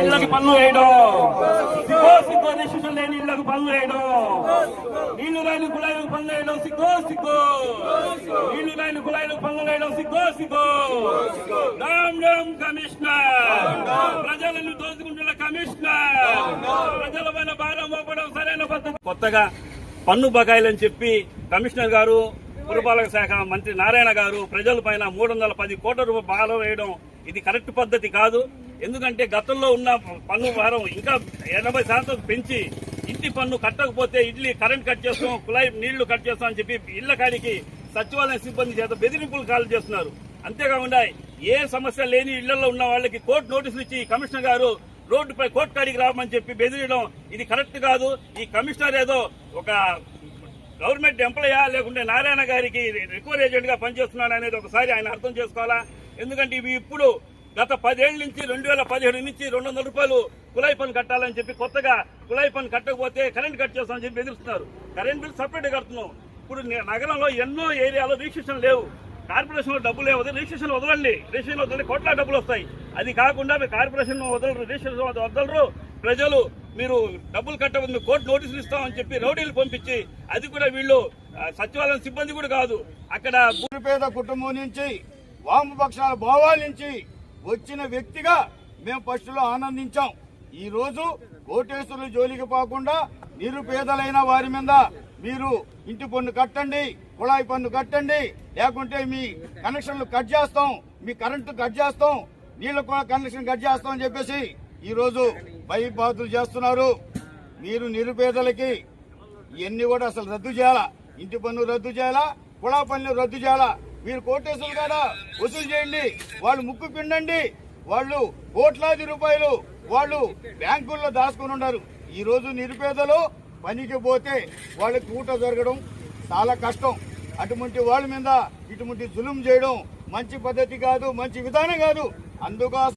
ఇళ్ళకి పన్ను వేయడం, సిగ్గో నిశ్చితం లేని ఇళ్లకు పన్ను వేయడం, నీళ్లు రాని కుళాయిలకు పన్ను వేయడం, సిగ్గో నీళ్లు రాని కుళాయిలకు పన్ను వేయడం, సిగ్గో రామ్ రామ్ కమిషనర్, ప్రజలను దోచుకుంటున్న కమిషనర్, ప్రజల పైన భారం మోపడం సరైన పద్ధతి. కొత్తగా పన్ను బకాయిలని చెప్పి కమిషనర్ గారు, పురపాలక శాఖ మంత్రి నారాయణ గారు ప్రజల పైన 310 కోట్ల రూపాయలు భారం వేయడం ఇది కరెక్ట్ పద్ధతి కాదు. ఎందుకంటే గతంలో ఉన్న పన్ను భారం ఇంకా 80% పెంచి ఇంటి పన్ను కట్టకపోతే ఇడ్లీ కరెంట్ కట్ చేస్తాం, కుళాయి నీళ్లు కట్ చేస్తాం అని చెప్పి ఇళ్ల కాడికి సచివాలయ సిబ్బంది చేత బెదిరింపులు కాల్ చేస్తున్నారు. అంతేకాకుండా ఏ సమస్య లేని ఇళ్లలో ఉన్న వాళ్ళకి కోర్టు నోటీసులు ఇచ్చి కమిషనర్ గారు రోడ్డుపై కోర్టు కాడికి రావమని చెప్పి బెదిరియడం ఇది కరెక్ట్ కాదు. ఈ కమిషనర్ ఏదో ఒక గవర్నమెంట్ ఎంప్లాయా లేకుంటే నారాయణ గారికి రికవరీ ఏజెంట్ గా పనిచేస్తున్నాడు అనేది ఒకసారి ఆయన అర్థం చేసుకోవాలా. ఎందుకంటే ఇవి ఇప్పుడు గత 10 ఏళ్ల నుంచి 2017 నుంచి 200 రూపాయలు కుళాయి పన్ను కట్టాలని చెప్పి కొత్తగా కుళాయి పన్ను కట్టకపోతే కరెంట్ కట్ చేస్తామని చెప్పి బెదిరిస్తున్నారు. కరెంట్ బిల్ సపరేట్ కడుతున్నాం. ఇప్పుడు నగరంలో ఎన్నో ఏరియాలో రిజిస్ట్రేషన్ లేవు, కార్పొరేషన్ లో డబ్బులు లేవు, రిజిస్ట్రేషన్ వదలండి, రిజిస్ట్రేషన్ వదలండి, కోట్ల డబ్బులు వస్తాయి. అది కాకుండా మీరు కార్పొరేషన్ వదలరు, రిజిస్ట్రేషన్ వదలరు, ప్రజలు మీరు డబ్బులు కట్టవద్దు కోర్టు నోటీసులు ఇస్తామని చెప్పి రౌడీలు పంపించి, అది కూడా వీళ్ళు సచివాలయం సిబ్బంది కూడా కాదు, అక్కడ నిరుపేద కుటుంబం నుంచి వామపక్షాల భావాల నుంచి వచ్చిన వ్యక్తిగా మేము ఫస్ట్ లో ఆనందించాం. ఈ రోజు కోటేశ్వరుల జోలికి పోకుండా నిరుపేదలైన వారి మీద మీరు ఇంటి పన్ను కట్టండి, కుళాయి పన్ను కట్టండి, లేకుంటే మీ కనెక్షన్లు కట్ చేస్తాం, మీ కరెంటు కట్ చేస్తాం, నీళ్ళ కనెక్షన్ కట్ చేస్తాం అని చెప్పేసి ఈ రోజు భయబాతులు చేస్తున్నారు. మీరు నిరుపేదలకి ఇవన్నీ కూడా అసలు రద్దు చేయాలా, ఇంటి పన్ను రద్దు చేయాలా, కుళా పన్ను రద్దు చేయాలా. మీరు కోటేశ్వరులు కాదా వసూలు చేయండి, వాళ్ళు ముక్కు పిండండి, వాళ్ళు కోట్లాది రూపాయలు వాళ్ళు బ్యాంకుల్లో దాచుకుని ఉన్నారు. ఈ రోజు నిరుపేదలు పనికి పోతే వాళ్ళకి ఊట జరగడం చాలా కష్టం. అటువంటి వాళ్ళ మీద ఇటువంటి జులుం చేయడం మంచి పద్ధతి కాదు, మంచి విధానం కాదు. అందుకోసం